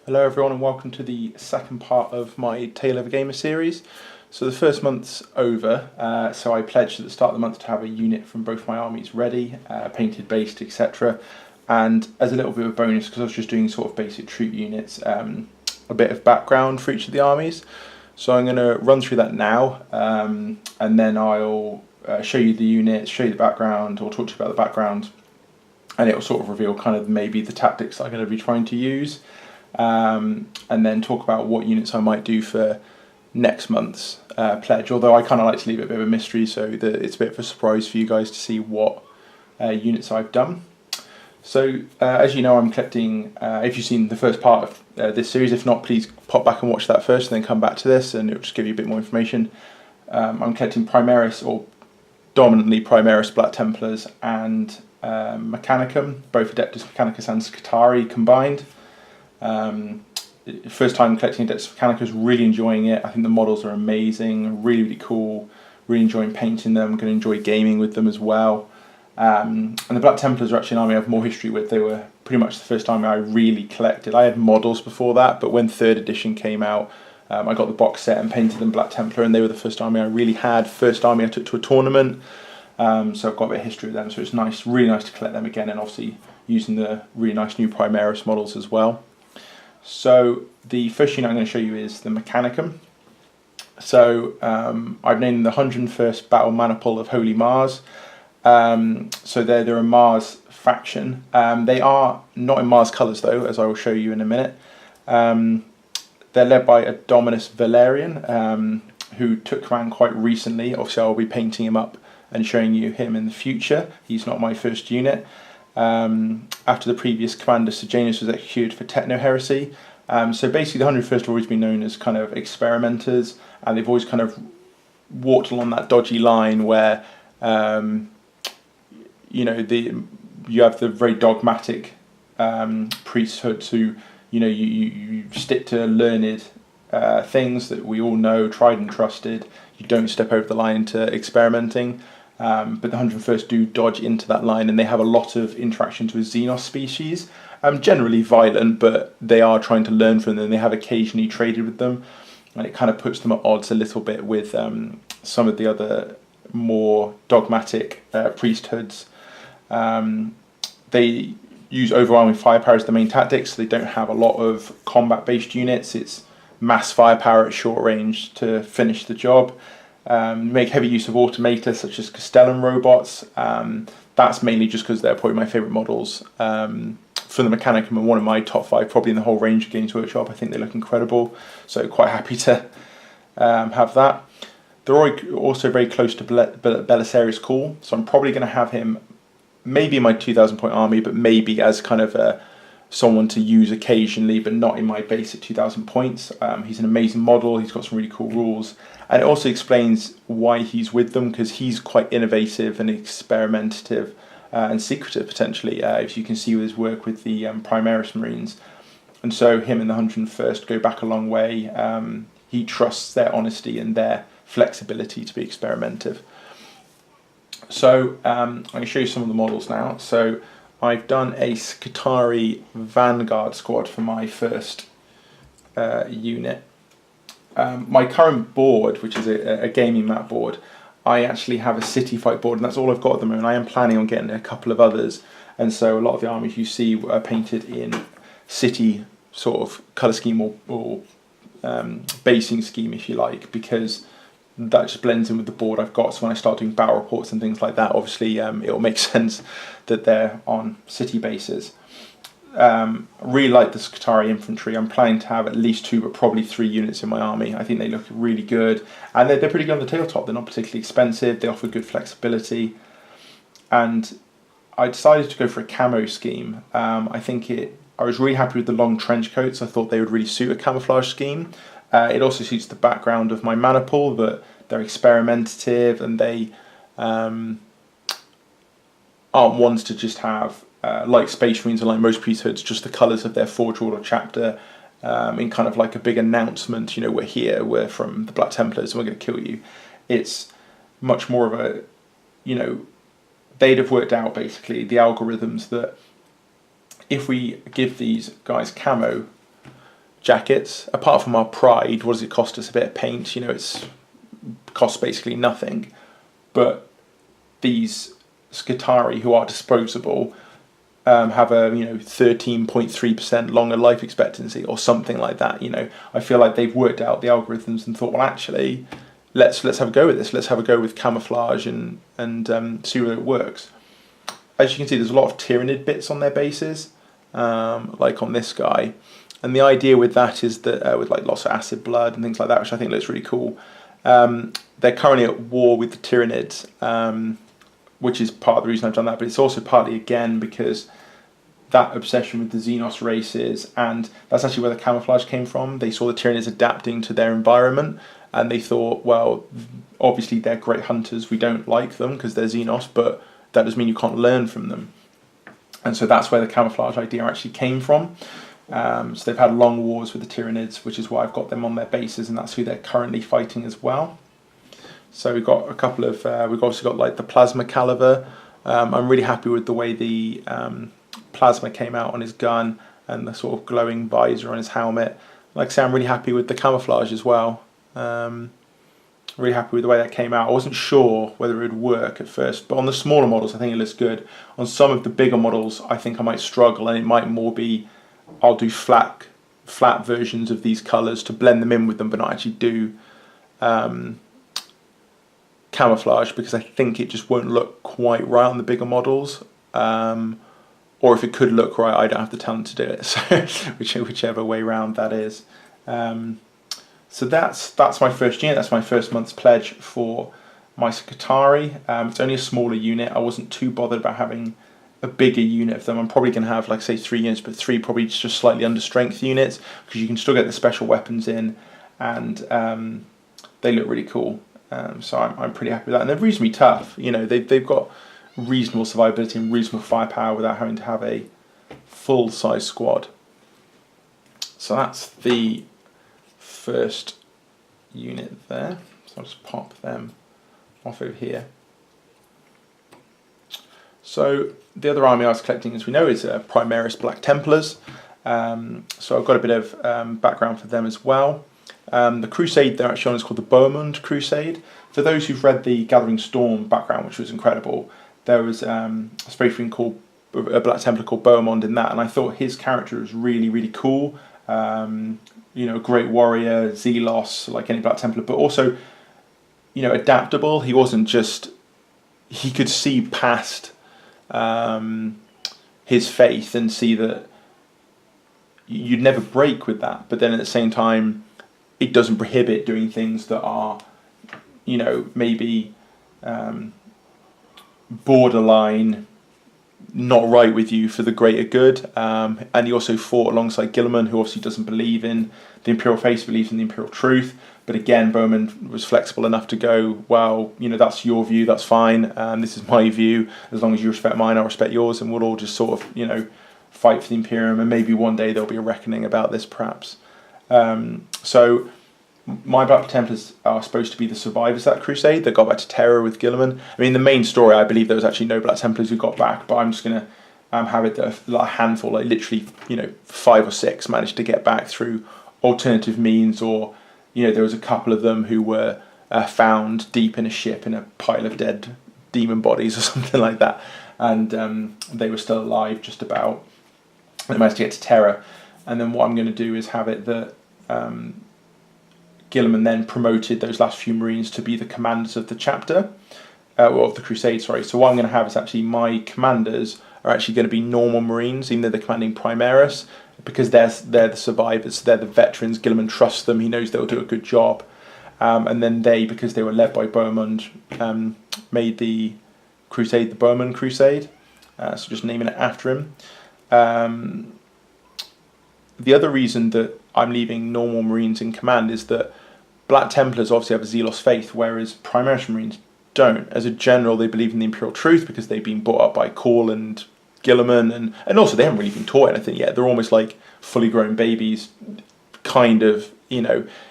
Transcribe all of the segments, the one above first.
Hello everyone and welcome to the second part of my Tale of a Gamer series. So the first month's over, so I pledged at the start of the month to have a unit from both my armies ready, painted, based, etc. And as a little bit of a bonus, because I was just doing sort of basic troop units, a bit of background for each of the armies. So I'm going to run through that now, and then I'll show you the units, show you the background, or talk to you about the background, and it will sort of reveal kind of maybe the tactics that I'm going to be trying to use. And then talk about what units I might do for next month's pledge, although I kind of like to leave it a bit of a mystery so that it's a bit of a surprise for you guys to see what units I've done. So as you know, I'm collecting, if you've seen the first part of this series, if not, please pop back and watch that first and then come back to this and it'll just give you a bit more information. I'm collecting Primaris, or dominantly Primaris Black Templars, and Mechanicum, both Adeptus Mechanicus and Scutari combined. First time collecting Adeptus Mechanicus, really enjoying it. I think the models are amazing, really cool, really enjoying painting them, going to enjoy gaming with them as well. And the Black Templars are actually an army I have more history with. They were pretty much the first time I really collected. I had models before that, but when 3rd edition came out, I got the box set and painted them Black Templar, and they were the first army I really had, first army I took to a tournament. So I've got a bit of history with them, so it's nice, really nice to collect them again, and obviously using the really nice new Primaris models as well. So the first unit I'm going to show you is the Mechanicum. So I've named the 101st Battle Maniple of Holy Mars. So they're a Mars faction. They are not in Mars colours though, as I will show you in a minute. They're led by Dominus Valerian, who took command quite recently. Obviously I'll be painting him up and showing you him in the future. He's not my first unit. After the previous commander Sejanus was executed for techno-heresy. So basically the 101st have always been known as kind of experimenters, and they've always kind of walked along that dodgy line where you have the very dogmatic priesthoods who, you stick to learned things that we all know, tried and trusted. You don't step over the line to experimenting. But the 101st do dodge into that line, and they have a lot of interactions with Xenos species, generally violent, but they are trying to learn from them. They have occasionally traded with them, and it kind of puts them at odds a little bit with some of the other more dogmatic priesthoods. They use overwhelming firepower as the main tactic, so they don't have a lot of combat-based units. It's mass firepower at short range to finish the job. Make heavy use of automata such as Castellan robots. That's mainly just because they're probably my favourite models for the Mechanicum, and one of my top 5 probably in the whole range of Games Workshop. I think they look incredible, so quite happy to have that. They're also very close to Belisarius Cawl, so I'm probably going to have him maybe in my 2,000 point army, but maybe as kind of someone to use occasionally, but not in my base at 2,000 points. He's an amazing model, he's got some really cool rules, and it also explains why he's with them, because he's quite innovative and experimentative and secretive potentially, if you can see with his work with the Primaris Marines. And so him and the 101st go back a long way. He trusts their honesty and their flexibility to be experimentative. So I'm going to show you some of the models now. So I've done a Scutari Vanguard squad for my first unit. My current board, which is a gaming map board, I actually have a city fight board, and that's all I've got at the moment. I am planning on getting a couple of others, and so a lot of the armies you see are painted in city sort of colour scheme or basing scheme, if you like, because that just blends in with the board I've got. So when I start doing battle reports and things like that, obviously it'll make sense that they're on city bases. Really like the Scutari infantry. I'm planning to have at least 2 but probably 3 units in my army. I think they look really good, and they're pretty good on the tabletop. They're not particularly expensive, they offer good flexibility, and I decided to go for a camo scheme. I was really happy with the long trench coats. I thought they would really suit a camouflage scheme. It also suits the background of my maniple, but they're experimentative, and they aren't ones to just have like Space Marines and like most priesthoods, just the colours of their Forge Order chapter in kind of like a big announcement, we're here, we're from the Black Templars and we're going to kill you. It's much more of a, they'd have worked out basically the algorithms that if we give these guys camo, jackets. Apart from our pride, what does it cost us? A bit of paint, it's costs basically nothing. But these Skitarii, who are disposable, have a 13.3% longer life expectancy or something like that. I feel like they've worked out the algorithms and thought, well, actually, let's have a go with this. Let's have a go with camouflage and see whether it works. As you can see, there's a lot of Tyranid bits on their bases, like on this guy. And the idea with that is that with like lots of acid blood and things like that, which I think looks really cool. They're currently at war with the Tyranids, which is part of the reason I've done that. But it's also partly, again, because that obsession with the Xenos races, and that's actually where the camouflage came from. They saw the Tyranids adapting to their environment, and they thought, well, obviously they're great hunters. We don't like them because they're Xenos, but that doesn't mean you can't learn from them. And so that's where the camouflage idea actually came from. So they've had long wars with the Tyranids, which is why I've got them on their bases, and that's who they're currently fighting as well. So we've got a couple of, we've also got like the plasma caliber. I'm really happy with the way the plasma came out on his gun and the sort of glowing visor on his helmet. Like I say, I'm really happy with the camouflage as well. Really happy with the way that came out. I wasn't sure whether it would work at first, but on the smaller models I think it looks good. On some of the bigger models I think I might struggle, and it might more be I'll do flat versions of these colours to blend them in with them, but not actually do camouflage, because I think it just won't look quite right on the bigger models. Or if it could look right, I don't have the talent to do it. So whichever way round that is. So that's my first unit. That's my first month's pledge for my Skitarii. It's only a smaller unit. I wasn't too bothered about having a bigger unit of them. I'm probably going to have, like, say, 3 units, but 3 probably just slightly under strength units, because you can still get the special weapons in, and they look really cool. So I'm pretty happy with that, and they're reasonably tough. They've got reasonable survivability and reasonable firepower without having to have a full-size squad. So that's the first unit there. So I'll just pop them off over here. So the other army I was collecting, as we know, is Primaris Black Templars. So I've got a bit of background for them as well. The crusade they're actually on is called the Beaumont Crusade. For those who've read the Gathering Storm background, which was incredible, there was a Space Marine called a Black Templar called Beaumont in that, and I thought his character was really, really cool. Great warrior, Zelos, like any Black Templar, but also, adaptable. He wasn't just, he could see past his faith and see that you'd never break with that, but then at the same time it doesn't prohibit doing things that are maybe borderline not right with you for the greater good. And he also fought alongside Guilliman, who obviously doesn't believe in the Imperial Faith, believes in the Imperial Truth. But again, Bowman was flexible enough to go, well, that's your view, that's fine. This is my view. As long as you respect mine, I'll respect yours, and we'll all just sort of, fight for the Imperium. And maybe one day there'll be a reckoning about this, perhaps. So my Black Templars are supposed to be the survivors of that crusade that got back to Terra with Guilliman. I mean, the main story, I believe there was actually no Black Templars who got back, but I'm just going to have it that a handful, like literally, 5 or 6 managed to get back through alternative means, or there was a couple of them who were found deep in a ship in a pile of dead demon bodies or something like that, and they were still alive just about. They managed to get to Terra, and then what I'm going to do is have it that Guilliman then promoted those last few Marines to be the commanders of the chapter, or of the crusade, sorry. So what I'm going to have is actually my commanders are actually going to be normal Marines, even though they're commanding Primaris, because they're the survivors, they're the veterans. Guilliman trusts them, he knows they'll do a good job. And then they, because they were led by Beaumont, made the crusade the Beaumont Crusade, so just naming it after him. The other reason that I'm leaving normal Marines in command is that Black Templars obviously have a Zelos faith, whereas Primaris Marines don't. As a general, they believe in the Imperial Truth because they've been brought up by Call and Guilliman, and also they haven't really been taught anything yet. They're almost like fully grown babies, kind of, in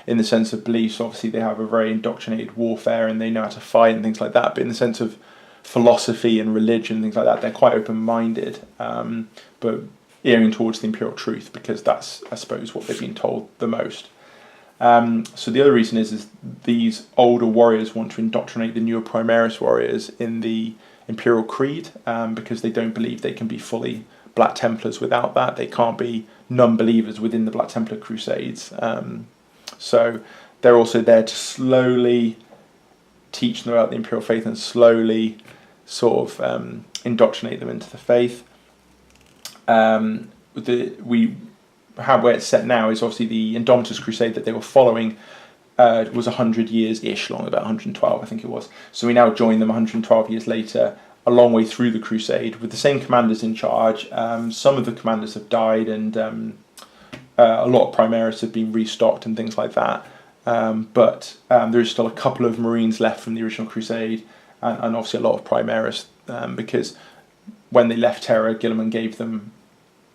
the sense of beliefs. Obviously they have a very indoctrinated warfare and they know how to fight and things like that, but in the sense of philosophy and religion and things like that, they're quite open-minded. But erring towards the Imperial truth, because that's, I suppose, what they've been told the most. So the other reason is these older warriors want to indoctrinate the newer Primaris warriors in the Imperial Creed, because they don't believe they can be fully Black Templars without that. They can't be non-believers within the Black Templar Crusades. So they're also there to slowly teach them about the Imperial faith and slowly sort of indoctrinate them into the faith. Where it's set now is obviously the Indomitus Crusade that they were following was 100 years-ish long, about 112 I think it was. So we now join them 112 years later, a long way through the Crusade, with the same commanders in charge. Some of the commanders have died, and a lot of Primaris have been restocked and things like that. But there is still a couple of Marines left from the original Crusade, and obviously a lot of Primaris, because when they left Terra, Guilliman gave them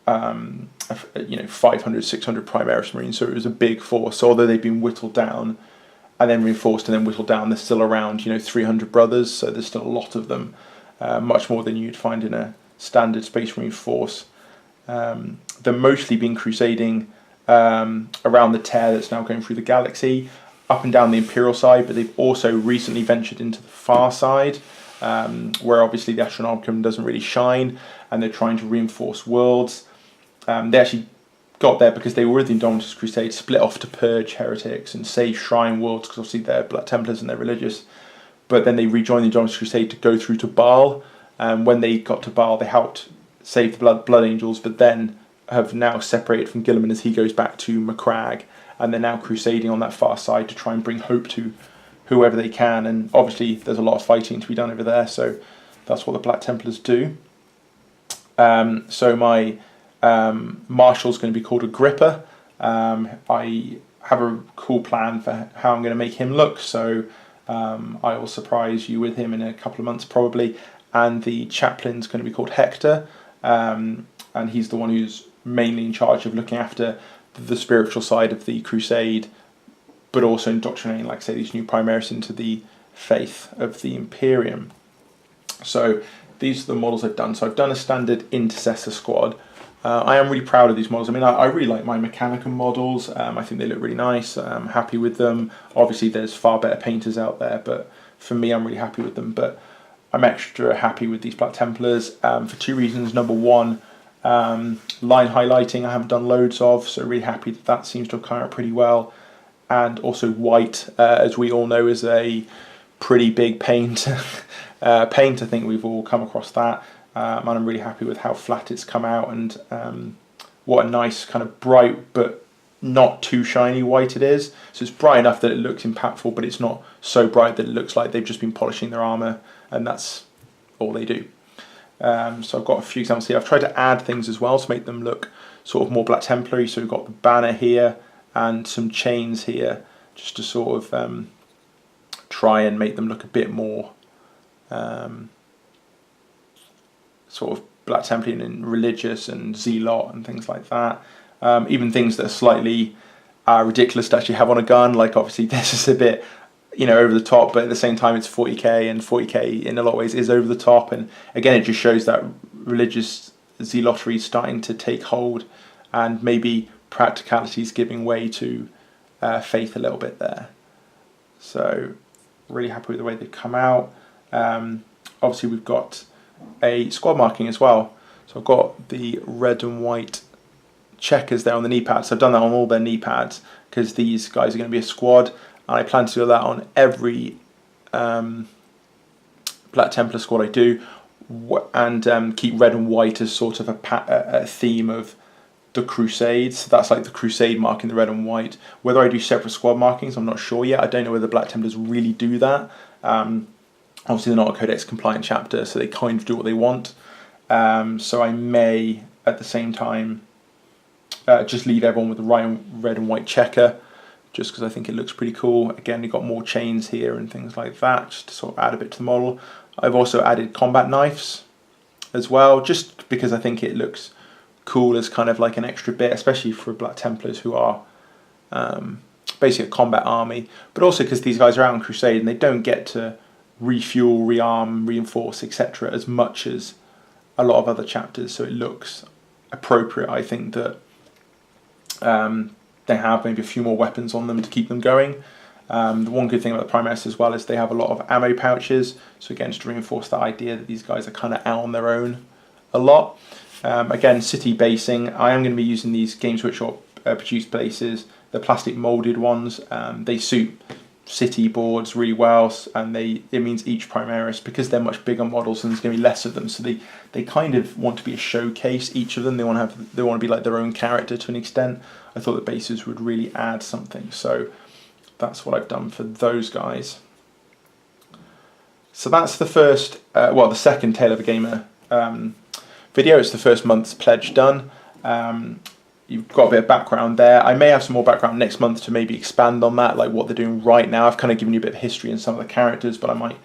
500, 600 Primaris Marines, so it was a big force. So although they've been whittled down and then reinforced and then whittled down, there's still around 300 brothers, so there's still a lot of them, much more than you'd find in a standard Space Marine force. They're mostly been crusading around the tear that's now going through the galaxy, up and down the Imperial side, but they've also recently ventured into the far side, where obviously the Astronomicon doesn't really shine, and they're trying to reinforce worlds. They actually got there because they were with the Indomitus Crusade, split off to purge heretics and save shrine worlds, because obviously they're Black Templars and they're religious. But then they rejoined the Indomitus Crusade to go through to Baal. When they got to Baal, they helped save the Blood Angels, but then have now separated from Guilliman as he goes back to Macragge, and they're now crusading on that far side to try and bring hope to whoever they can. And obviously there's a lot of fighting to be done over there, so that's what the Black Templars do. So my Marshal's going to be called Agrippa. I have a cool plan for how I'm going to make him look, so I will surprise you with him in a couple of months probably. And the chaplain's going to be called Hector, and he's the one who's mainly in charge of looking after the spiritual side of the crusade, but also indoctrinating, like I say, these new Primaris into the faith of the Imperium. So these are the models I've done. So I've done a standard intercessor squad. I am really proud of these models. I mean, I really like my Mechanicum models. I think they look really nice. I'm happy with them. Obviously, there's far better painters out there, but for me, I'm really happy with them. But I'm extra happy with these Black Templars for two reasons. Number one, line highlighting I haven't done loads of, so really happy that that seems to have come out pretty well. And also white, as we all know, is a pretty big paint. I think we've all come across that. And I'm really happy with how flat it's come out, and what a nice kind of bright but not too shiny white it is. So it's bright enough that it looks impactful, but it's not so bright that it looks like they've just been polishing their armour, and that's all they do. So I've got a few examples here. I've tried to add things as well to make them look sort of more Black Templary. So we've got the banner here and some chains here, just to sort of try and make them look a bit more sort of Black Templarian and religious and zealot and things like that. Even things that are slightly ridiculous to actually have on a gun, like obviously this is a bit over the top, but at the same time it's 40k, and 40k in a lot of ways is over the top, and again it just shows that religious zealotry is starting to take hold, and maybe practicality is giving way to faith a little bit there. So really happy with the way they've come out. Obviously we've got a squad marking as well, so I've got the red and white checkers there on the knee pads. So I've done that on all their knee pads because these guys are going to be a squad, and I plan to do that on every Black Templar squad I do, and keep red and white as sort of a theme of the Crusades. So that's like the Crusade marking, the red and white. Whether I do separate squad markings, I'm not sure yet. I don't know whether Black Templars really do that. Obviously they're not a codex compliant chapter, so they kind of do what they want. So I may, at the same time, just leave everyone with the red and white checker, just because I think it looks pretty cool. Again, you've got more chains here and things like that, just to sort of add a bit to the model. I've also added combat knives as well, just because I think it looks cool as kind of like an extra bit, especially for Black Templars who are basically a combat army, but also because these guys are out on crusade and they don't get to refuel, rearm, reinforce, etc. as much as a lot of other chapters, so it looks appropriate. I think that they have maybe a few more weapons on them to keep them going. The one good thing about the Primaris as well is they have a lot of ammo pouches, so again, just to reinforce that idea that these guys are kind of out on their own a lot. Again, city basing, I am going to be using these Games Workshop produced bases, the plastic molded ones. They suit city boards really well, and it means each Primaris, because they're much bigger models and there's going to be less of them, so they kind of want to be a showcase. Each of them, they want to be like their own character to an extent. I thought the bases would really add something, so that's what I've done for those guys. So that's the first, the second Tale of a Gamer video. It's the first month's pledge done. You've got a bit of background there. I may have some more background next month to maybe expand on that, like what they're doing right now. I've kind of given you a bit of history in some of the characters, but I might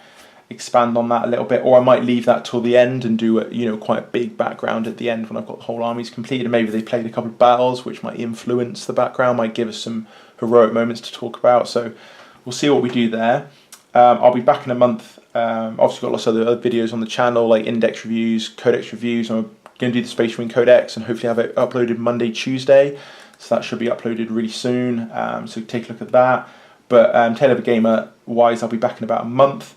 expand on that a little bit, or I might leave that till the end and do quite a big background at the end when I've got the whole armies completed, and maybe they played a couple of battles which might influence the background, might give us some heroic moments to talk about. So we'll see what we do there. I'll be back in a month. Obviously got lots of other videos on the channel, like index reviews, codex reviews. I'm going to do the Space Marine Codex and hopefully have it uploaded Monday, Tuesday. So that should be uploaded really soon. So take a look at that. But Tale of a Gamer wise, I'll be back in about a month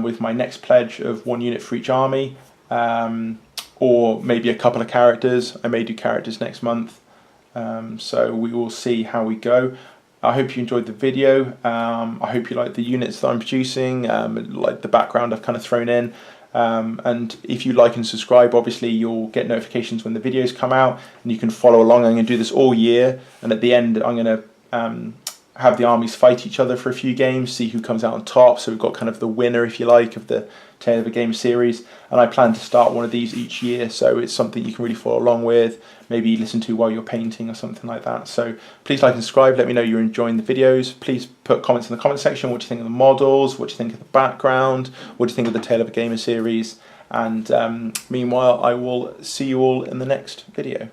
with my next pledge of 1 unit for each army, or maybe a couple of characters. I may do characters next month. So we will see how we go. I hope you enjoyed the video. I hope you like the units that I'm producing, like the background I've kind of thrown in. And if you like and subscribe, obviously you'll get notifications when the videos come out, and you can follow along. I'm going to do this all year, and at the end I'm going to have the armies fight each other for a few games, see who comes out on top. So we've got kind of the winner, if you like, of the Tale of a Game series, and I plan to start one of these each year, so it's something you can really follow along with, maybe listen to while you're painting or something like that. So please like and subscribe, let me know you're enjoying the videos. Please put comments in the comment section. What do you think of the models? What do you think of the background? What do you think of the Tale of a Gamer series? And meanwhile, I will see you all in the next video.